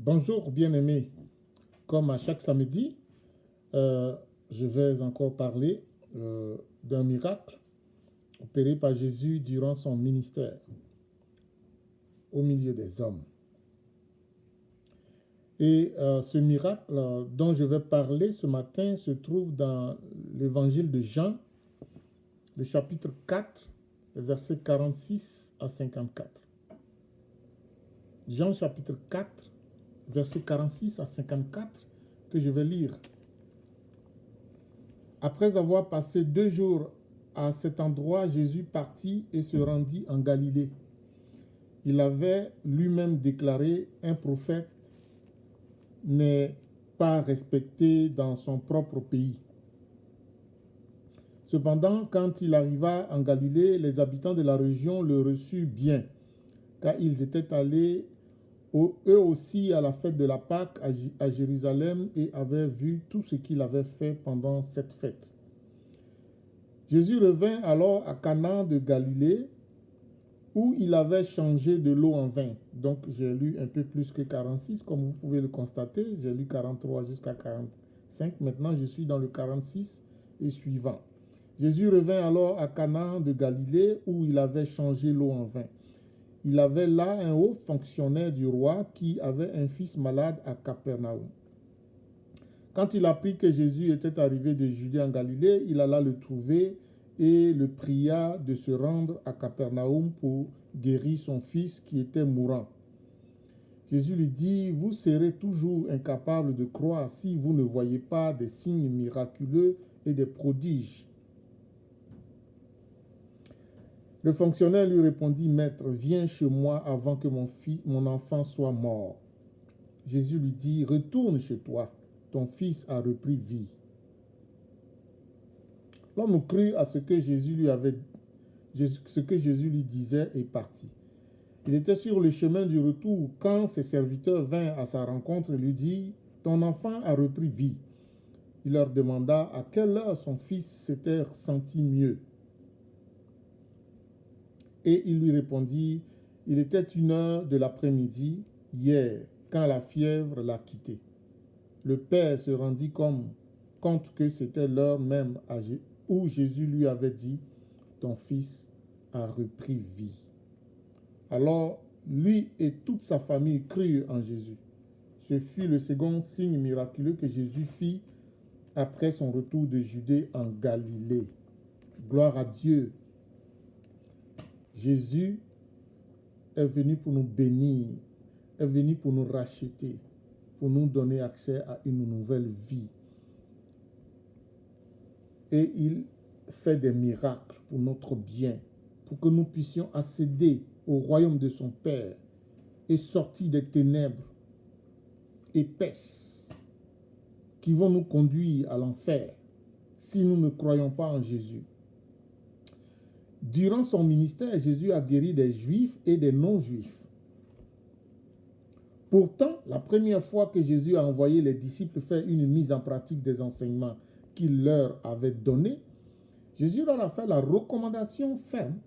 Bonjour bien-aimés, comme à chaque samedi, je vais encore parler d'un miracle opéré par Jésus durant son ministère au milieu des hommes. Et ce miracle dont je vais parler ce matin se trouve dans l'évangile de Jean, le chapitre 4, les versets 46 à 54. Jean chapitre 4, versets 46 à 54, que je vais lire. Après avoir passé 2 jours à cet endroit, Jésus partit et se rendit en Galilée. Il avait lui-même déclaré: un prophète n'est pas respecté dans son propre pays. Cependant, quand il arriva en Galilée, les habitants de la région le reçurent bien, car ils étaient allés eux aussi à la fête de la Pâque à Jérusalem et avaient vu tout ce qu'il avait fait pendant cette fête. Jésus revint alors à Cana de Galilée, où il avait changé de l'eau en vin. Donc j'ai lu un peu plus que 46, comme vous pouvez le constater. J'ai lu 43 jusqu'à 45. Maintenant, je suis dans le 46 et suivant. Jésus revint alors à Cana de Galilée, où il avait changé l'eau en vin. Il avait là un haut fonctionnaire du roi qui avait un fils malade à Capernaum. Quand il apprit que Jésus était arrivé de Judée en Galilée, il alla le trouver et le pria de se rendre à Capernaum pour guérir son fils qui était mourant. Jésus lui dit: vous serez toujours incapable de croire si vous ne voyez pas des signes miraculeux et des prodiges. Le fonctionnaire lui répondit: Maître, viens chez moi avant que mon enfant soit mort. Jésus lui dit: retourne chez toi, ton fils a repris vie. L'homme crut à ce que Jésus lui disait et partit. Il était sur le chemin du retour quand ses serviteurs vinrent à sa rencontre et lui dirent: ton enfant a repris vie. Il leur demanda à quelle heure son fils s'était senti mieux. Et il lui répondit: il était 1h de l'après-midi, hier, quand la fièvre l'a quitté. Le père se rendit compte que c'était l'heure même où Jésus lui avait dit: ton fils a repris vie. Alors, lui et toute sa famille crurent en Jésus. Ce fut le second signe miraculeux que Jésus fit après son retour de Judée en Galilée. Gloire à Dieu. Jésus est venu pour nous bénir, est venu pour nous racheter, pour nous donner accès à une nouvelle vie. Et il fait des miracles pour notre bien, pour que nous puissions accéder au royaume de son Père et sortir des ténèbres épaisses qui vont nous conduire à l'enfer si nous ne croyons pas en Jésus. Durant son ministère, Jésus a guéri des Juifs et des non-Juifs. Pourtant, la première fois que Jésus a envoyé les disciples faire une mise en pratique des enseignements qu'il leur avait donnés, Jésus leur a fait la recommandation ferme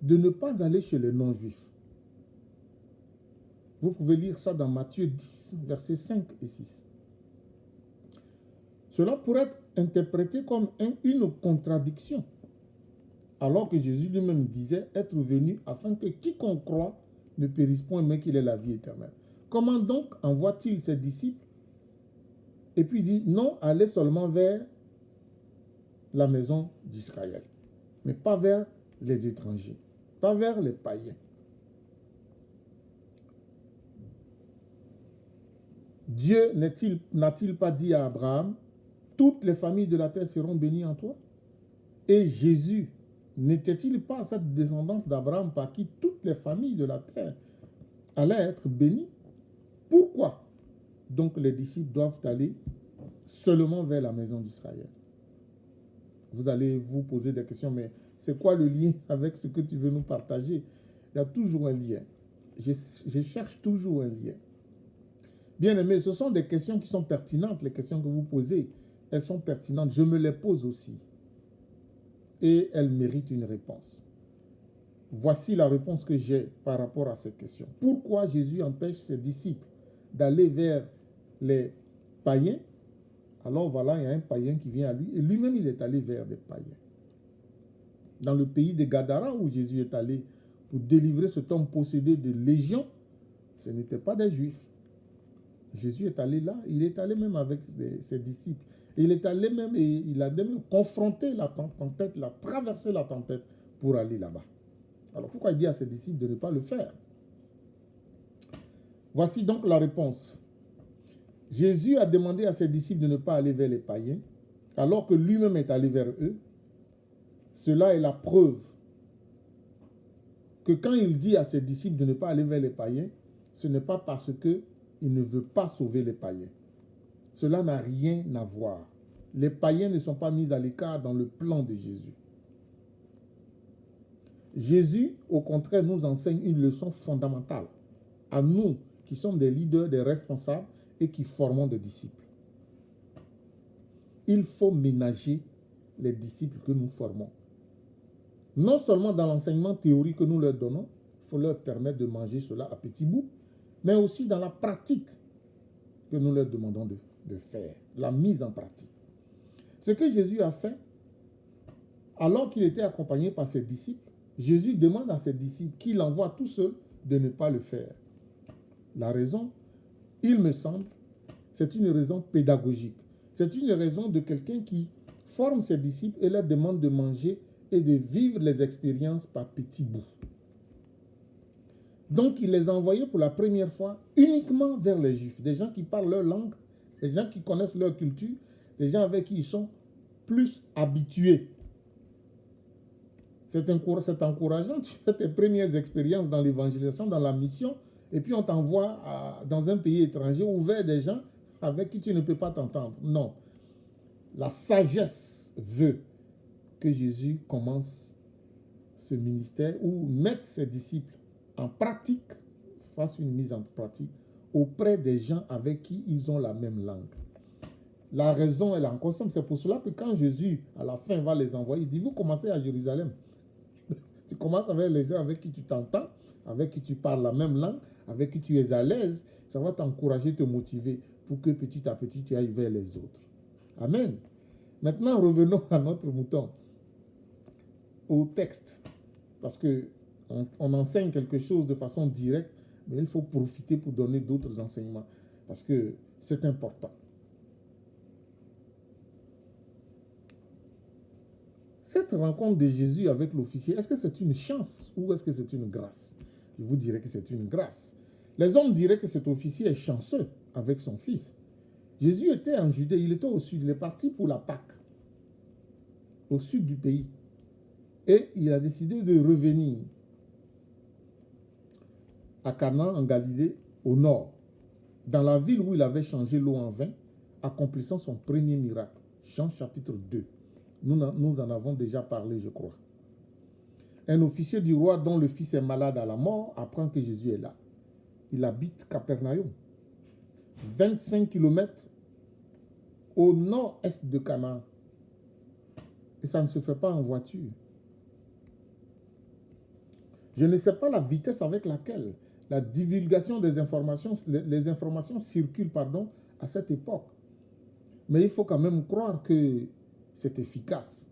de ne pas aller chez les non-Juifs. Vous pouvez lire ça dans Matthieu 10, versets 5 et 6. Cela pourrait être interprété comme une contradiction, alors que Jésus lui-même disait être venu afin que quiconque croit ne périsse point, mais qu'il ait la vie éternelle. Comment donc envoie-t-il ses disciples et puis dit: non, allez seulement vers la maison d'Israël, mais pas vers les étrangers, pas vers les païens. Dieu n'a-t-il pas dit à Abraham: toutes les familles de la terre seront bénies en toi? Et Jésus n'était-il pas cette descendance d'Abraham par qui toutes les familles de la terre allaient être bénies? Pourquoi donc les disciples doivent aller seulement vers la maison d'Israël? Vous allez vous poser des questions, mais c'est quoi le lien avec ce que tu veux nous partager? Il y a toujours un lien. Je cherche toujours un lien. Bien aimé, ce sont des questions qui sont pertinentes, les questions que vous posez. Elles sont pertinentes, je me les pose aussi. Et elles méritent une réponse. Voici la réponse que j'ai par rapport à ces questions. Pourquoi Jésus empêche ses disciples d'aller vers les païens, alors voilà, il y a un païen qui vient à lui, et lui-même il est allé vers des païens. Dans le pays de Gadara, où Jésus est allé pour délivrer cet homme possédé de légion, ce n'était pas des Juifs. Jésus est allé là, il est allé même avec ses disciples. Il est allé même, et il a même confronté la tempête, il a traversé la tempête pour aller là-bas. Alors pourquoi il dit à ses disciples de ne pas le faire? Voici donc la réponse. Jésus a demandé à ses disciples de ne pas aller vers les païens, alors que lui-même est allé vers eux. Cela est la preuve que quand il dit à ses disciples de ne pas aller vers les païens, ce n'est pas parce qu'il ne veut pas sauver les païens. Cela n'a rien à voir. Les païens ne sont pas mis à l'écart dans le plan de Jésus. Jésus, au contraire, nous enseigne une leçon fondamentale à nous qui sommes des leaders, des responsables et qui formons des disciples. Il faut ménager les disciples que nous formons. Non seulement dans l'enseignement théorique que nous leur donnons, il faut leur permettre de manger cela à petits bouts, mais aussi dans la pratique que nous leur demandons de faire, la mise en pratique. Ce que Jésus a fait, alors qu'il était accompagné par ses disciples, Jésus demande à ses disciples qu'il envoie tout seul de ne pas le faire. La raison, il me semble, c'est une raison pédagogique. C'est une raison de quelqu'un qui forme ses disciples et leur demande de manger et de vivre les expériences par petits bouts. Donc, il les a envoyés pour la première fois uniquement vers les Juifs, des gens qui parlent leur langue, des gens qui connaissent leur culture, des gens avec qui ils sont plus habitués. C'est encourageant, tu fais tes premières expériences dans l'évangélisation, dans la mission, et puis on t'envoie dans un pays étranger ou vers des gens avec qui tu ne peux pas t'entendre. Non. La sagesse veut que Jésus commence ce ministère ou mette ses disciples en pratique, fasse une mise en pratique auprès des gens avec qui ils ont la même langue. La raison est là encore simple. C'est pour cela que quand Jésus, à la fin, va les envoyer, il dit, vous commencez à Jérusalem. Tu commences avec les gens avec qui tu t'entends, avec qui tu parles la même langue, avec qui tu es à l'aise. Ça va t'encourager, te motiver pour que petit à petit, tu ailles vers les autres. Amen. Maintenant, revenons à notre mouton, au texte. Parce qu'on enseigne quelque chose de façon directe, mais il faut profiter pour donner d'autres enseignements. Parce que c'est important. Cette rencontre de Jésus avec l'officier, est-ce que c'est une chance ou est-ce que c'est une grâce? Je vous dirais que c'est une grâce. Les hommes diraient que cet officier est chanceux avec son fils. Jésus était en Judée, il était au sud, il est parti pour la Pâque, au sud du pays. Et il a décidé de revenir à Cana, en Galilée, au nord, dans la ville où il avait changé l'eau en vin, accomplissant son premier miracle. Jean chapitre 2. Nous en avons déjà parlé, je crois. Un officier du roi dont le fils est malade à la mort apprend que Jésus est là. Il habite Capernaum, 25 km au nord-est de Cana. Et ça ne se fait pas en voiture. Je ne sais pas la vitesse avec laquelle la divulgation des informations, les informations circulent, à cette époque. Mais il faut quand même croire que c'est efficace.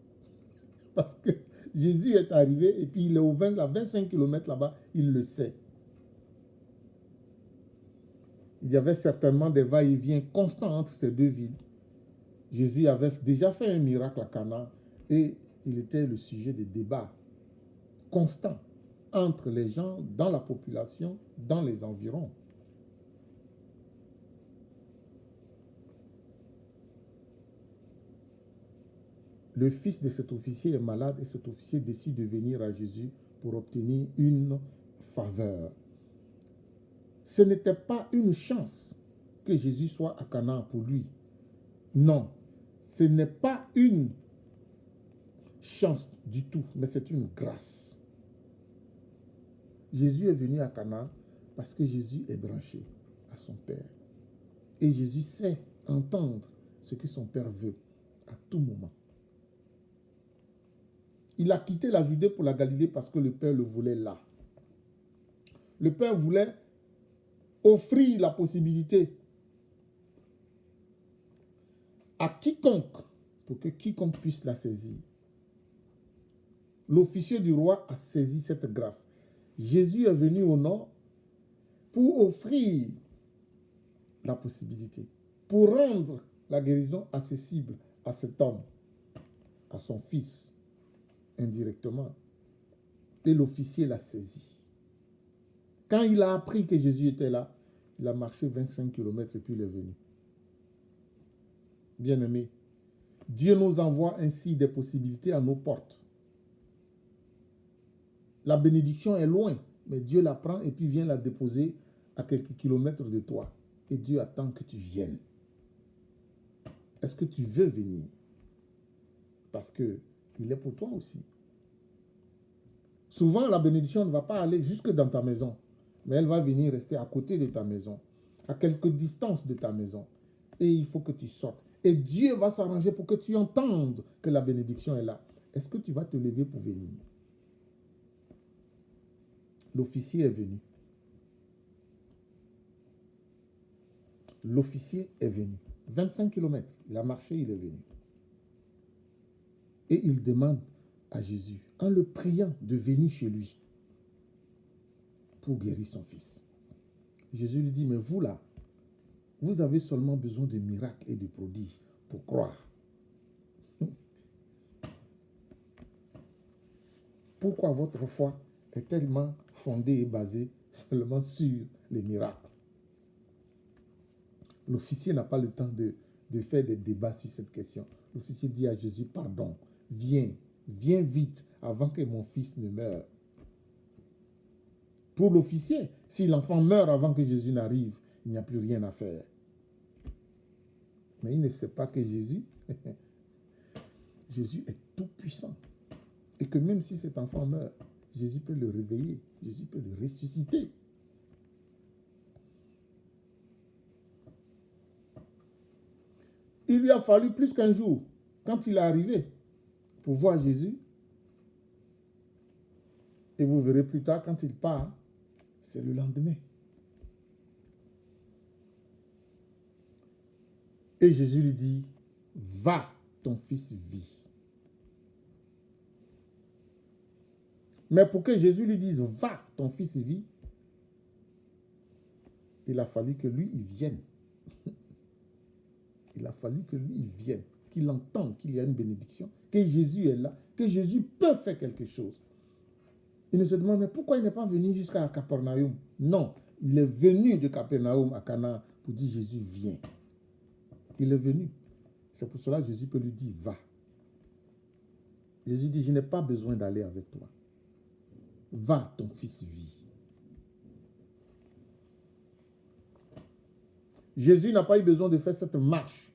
Parce que Jésus est arrivé et puis il est à 25 km là-bas, il le sait. Il y avait certainement des va-et-vient constants entre ces deux villes. Jésus avait déjà fait un miracle à Cana et il était le sujet de débats constants entre les gens, dans la population, dans les environs. Le fils de cet officier est malade et cet officier décide de venir à Jésus pour obtenir une faveur. Ce n'était pas une chance que Jésus soit à Canaan pour lui. Non, ce n'est pas une chance du tout, mais c'est une grâce. Jésus est venu à Canaan parce que Jésus est branché à son Père. Et Jésus sait entendre ce que son Père veut à tout moment. Il a quitté la Judée pour la Galilée parce que le Père le voulait là. Le Père voulait offrit la possibilité à quiconque, pour que quiconque puisse la saisir. L'officier du roi a saisi cette grâce. Jésus est venu au nord pour offrir la possibilité, pour rendre la guérison accessible à cet homme, à son fils, indirectement. Et l'officier l'a saisi. Quand il a appris que Jésus était là, il a marché 25 km et puis il est venu. Bien-aimés, Dieu nous envoie ainsi des possibilités à nos portes. La bénédiction est loin, mais Dieu la prend et puis vient la déposer à quelques kilomètres de toi. Et Dieu attend que tu viennes. Est-ce que tu veux venir? Parce qu'il est pour toi aussi. Souvent, la bénédiction ne va pas aller jusque dans ta maison, mais elle va venir rester à côté de ta maison, à quelque distance de ta maison. Et il faut que tu sortes. Et Dieu va s'arranger pour que tu entendes que la bénédiction est là. Est-ce que tu vas te lever pour venir? L'officier est venu. L'officier est venu. 25 km. Il a marché, il est venu. Et il demande à Jésus, en le priant, de venir chez lui pour guérir son fils. Jésus lui dit, mais vous là, vous avez seulement besoin de miracles et de prodiges pour croire. Pourquoi votre foi est tellement fondée et basée seulement sur les miracles? L'officier n'a pas le temps de faire des débats sur cette question. L'officier dit à Jésus, pardon, viens vite avant que mon fils ne meure. Pour l'officier, si l'enfant meurt avant que Jésus n'arrive, il n'y a plus rien à faire. Mais il ne sait pas que Jésus est tout puissant. Et que même si cet enfant meurt, Jésus peut le réveiller, Jésus peut le ressusciter. Il lui a fallu plus qu'un jour, quand il est arrivé, pour voir Jésus. Et vous verrez plus tard, quand il part, c'est le lendemain. Et Jésus lui dit, va, ton fils vit. Mais pour que Jésus lui dise, va, ton fils vit, il a fallu que lui, il vienne. Il a fallu que lui, il vienne, qu'il entende qu'il y a une bénédiction, que Jésus est là, que Jésus peut faire quelque chose. Il ne se demande, mais pourquoi il n'est pas venu jusqu'à Capernaum? Non, il est venu de Capernaum à Cana pour dire, Jésus, viens. Il est venu. C'est pour cela que Jésus peut lui dire, va. Jésus dit, je n'ai pas besoin d'aller avec toi. Va, ton fils vit. Jésus n'a pas eu besoin de faire cette marche.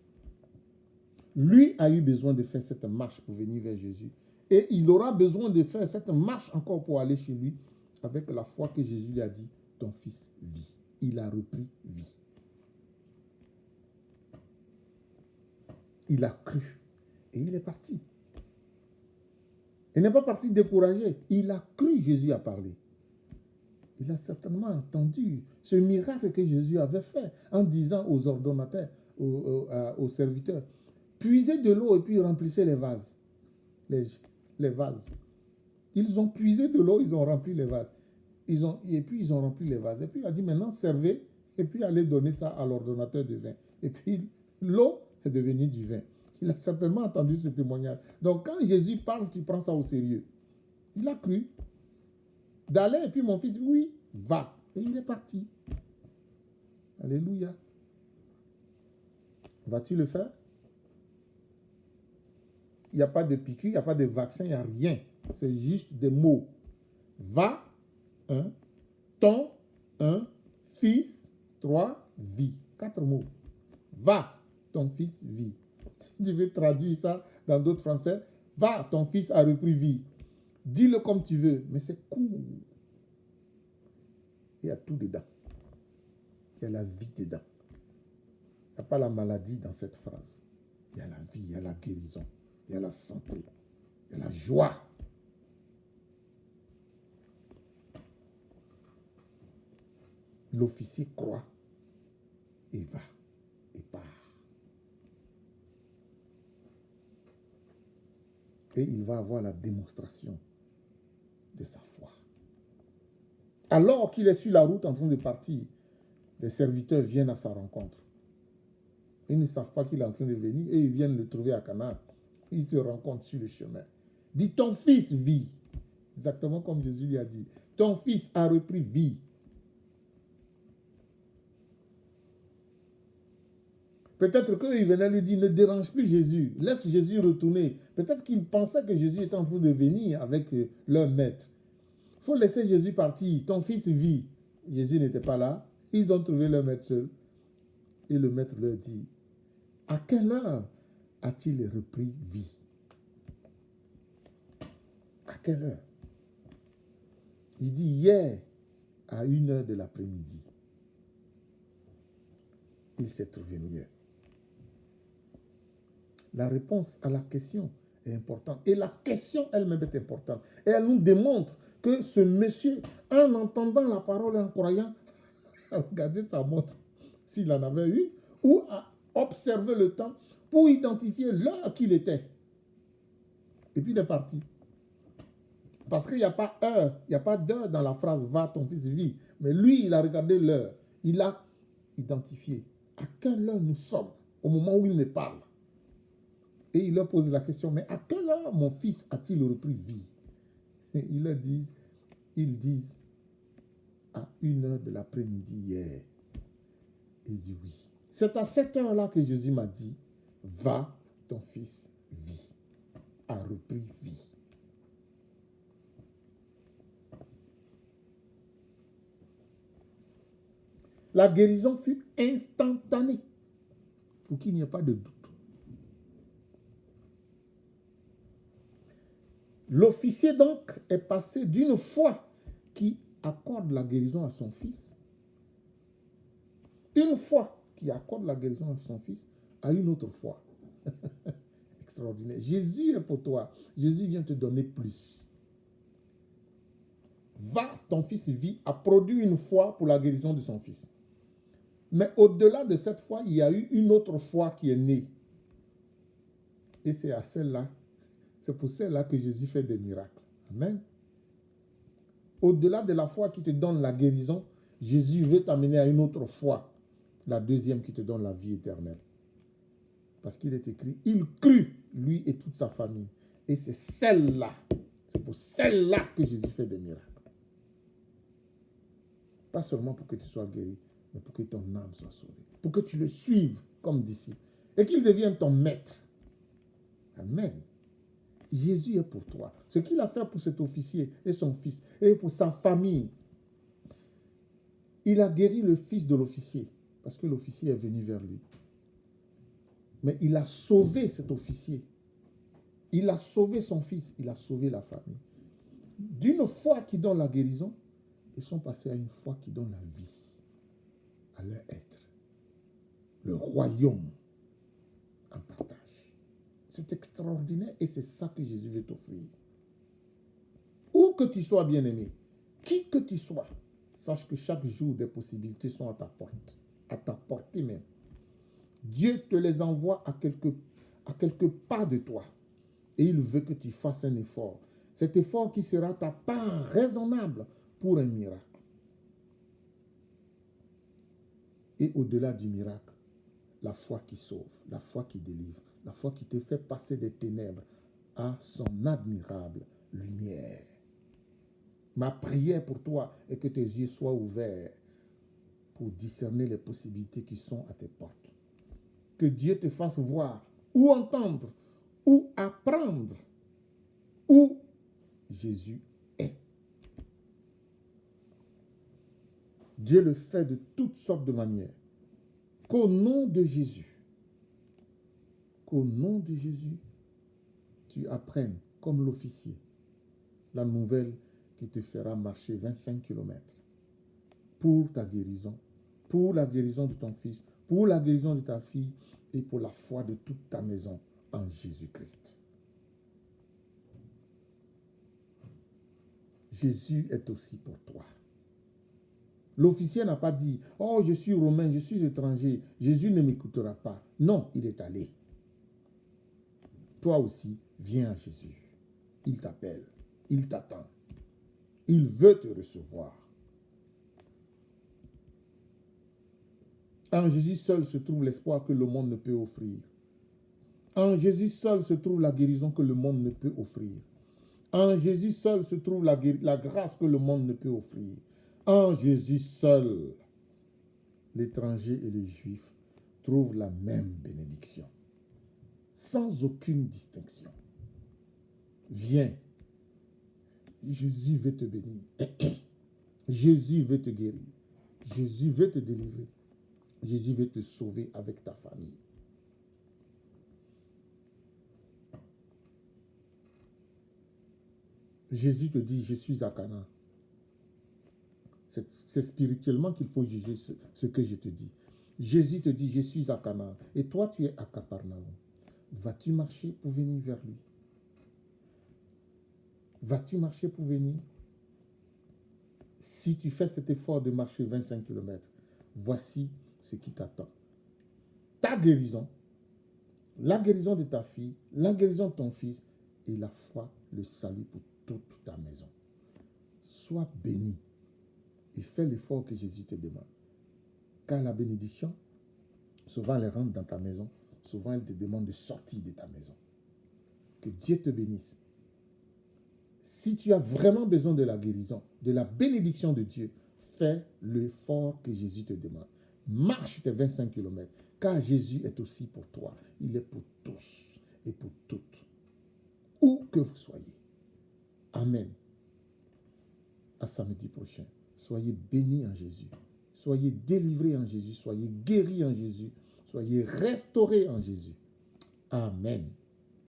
Lui a eu besoin de faire cette marche pour venir vers Jésus. Et il aura besoin de faire cette marche encore pour aller chez lui avec la foi que Jésus lui a dit, ton fils vit. Il a repris vie. Il a cru et il est parti. Il n'est pas parti découragé. Il a cru, Jésus a parlé. Il a certainement entendu ce miracle que Jésus avait fait en disant aux ordonnateurs, aux serviteurs, puisez de l'eau et puis remplissez les vases. Les vases. Ils ont puisé de l'eau, ils ont rempli les vases. Et puis ils ont rempli les vases. Et puis il a dit maintenant servez et puis allez donner ça à l'ordonnateur de vin. Et puis l'eau est devenue du vin. Il a certainement entendu ce témoignage. Donc quand Jésus parle, tu prends ça au sérieux. Il a cru d'aller et puis mon fils, oui, va. Et il est parti. Alléluia. Vas-tu le faire? Il n'y a pas de piqûre, il n'y a pas de vaccin, il n'y a rien. C'est juste des mots. Va, ton, fils, 3, vie. 4 mots. Va, ton fils vit. Si tu veux traduire ça dans d'autres français, va, ton fils a repris vie. Dis-le comme tu veux, mais c'est court. Il y a tout dedans. Il y a la vie dedans. Il n'y a pas la maladie dans cette phrase. Il y a la vie, il y a la guérison, il y a la santé, il y a la joie. L'officier croit et va et part. Et il va avoir la démonstration de sa foi. Alors qu'il est sur la route en train de partir, les serviteurs viennent à sa rencontre. Ils ne savent pas qu'il est en train de venir et ils viennent le trouver à Canaan. Ils se rencontrent sur le chemin. Dit, ton fils vit. Exactement comme Jésus lui a dit. Ton fils a repris vie. Peut-être qu'ils venaient lui dire, ne dérange plus Jésus. Laisse Jésus retourner. Peut-être qu'ils pensaient que Jésus était en train de venir avec leur maître. Il faut laisser Jésus partir. Ton fils vit. Jésus n'était pas là. Ils ont trouvé leur maître seul. Et le maître leur dit, à quelle heure a-t-il repris vie? À quelle heure? Il dit, hier, à 1h de l'après-midi. Il s'est trouvé mieux. La réponse à la question est importante. Et la question elle-même est importante. Et elle nous démontre que ce monsieur, en entendant la parole et en croyant, a regardé sa montre, s'il en avait une, ou a observé le temps pour identifier l'heure qu'il était. Et puis il est parti. Parce qu'il n'y a pas heure, il n'y a pas d'heure dans la phrase « va, ton fils vit ». Mais lui, il a regardé l'heure. Il a identifié à quelle heure nous sommes au moment où il me parle. Et il leur pose la question, mais à quelle heure mon fils a-t-il repris vie? Et ils disent, à 1h de l'après-midi hier. Il dit oui. C'est à cette heure-là que Jésus m'a dit, va, ton fils vit, a repris vie. La guérison fut instantanée, pour qu'il n'y ait pas de doute. L'officier donc est passé d'une foi qui accorde la guérison à son fils, une foi qui accorde la guérison à son fils, à une autre foi. Extraordinaire. Jésus est pour toi. Jésus vient te donner plus. Va, ton fils vit, a produit une foi pour la guérison de son fils. Mais au-delà de cette foi, il y a eu une autre foi qui est née. Et c'est à celle-là, c'est pour celle-là que Jésus fait des miracles. Amen. Au-delà de la foi qui te donne la guérison, Jésus veut t'amener à une autre foi, la deuxième qui te donne la vie éternelle. Parce qu'il est écrit, il crut, lui et toute sa famille. Et c'est celle-là, c'est pour celle-là que Jésus fait des miracles. Pas seulement pour que tu sois guéri, mais pour que ton âme soit sauvée. Pour que tu le suives comme disciple. Et qu'il devienne ton maître. Amen. Jésus est pour toi. Ce qu'il a fait pour cet officier et son fils, et pour sa famille. Il a guéri le fils de l'officier, parce que l'officier est venu vers lui. Mais il a sauvé cet officier. Il a sauvé son fils, il a sauvé la famille. D'une foi qui donne la guérison, ils sont passés à une foi qui donne la vie, à leur être. Le royaume en partage. C'est extraordinaire et c'est ça que Jésus veut t'offrir. Où que tu sois bien-aimé, qui que tu sois, sache que chaque jour des possibilités sont à ta porte, à ta portée même. Dieu te les envoie à quelques pas de toi et il veut que tu fasses un effort. Cet effort qui sera ta part raisonnable pour un miracle. Et au-delà du miracle, la foi qui sauve, la foi qui délivre, la foi qui te fait passer des ténèbres à son admirable lumière. Ma prière pour toi est que tes yeux soient ouverts pour discerner les possibilités qui sont à tes portes. Que Dieu te fasse voir ou entendre ou apprendre où Jésus est. Dieu le fait de toutes sortes de manières. Qu'au nom de Jésus, tu apprennes, comme l'officier, la nouvelle qui te fera marcher 25 km pour ta guérison, pour la guérison de ton fils, pour la guérison de ta fille et pour la foi de toute ta maison en Jésus-Christ. Jésus est aussi pour toi. L'officier n'a pas dit, oh, je suis romain, je suis étranger, Jésus ne m'écoutera pas. Non, il est allé. Toi aussi, viens à Jésus. Il t'appelle, il t'attend. Il veut te recevoir. En Jésus seul se trouve l'espoir que le monde ne peut offrir. En Jésus seul se trouve la guérison que le monde ne peut offrir. En Jésus seul se trouve la grâce que le monde ne peut offrir. En Jésus seul, l'étranger et le juif trouvent la même bénédiction, sans aucune distinction. Viens, Jésus veut te bénir. Jésus veut te guérir. Jésus veut te délivrer. Jésus veut te sauver avec ta famille. Jésus te dit, je suis à Cana. C'est spirituellement qu'il faut juger ce que je te dis. Jésus te dit, je suis à Cana. Et toi, tu es à Capernaum. Vas-tu marcher pour venir vers lui? Vas-tu marcher pour venir? Si tu fais cet effort de marcher 25 km, voici ce qui t'attend. Ta guérison, la guérison de ta fille, la guérison de ton fils et la foi, le salut pour toute ta maison. Sois béni et fais l'effort que Jésus te demande. Car la bénédiction, souvent elle rentre dans ta maison, souvent elle te demande de sortir de ta maison. Que Dieu te bénisse. Si tu as vraiment besoin de la guérison, de la bénédiction de Dieu, fais l'effort que Jésus te demande. Marche tes 25 km, car Jésus est aussi pour toi. Il est pour tous et pour toutes. Où que vous soyez. Amen. À samedi prochain. Soyez bénis en Jésus. Soyez délivrés en Jésus. Soyez guéris en Jésus. Soyez restaurés en Jésus. Amen.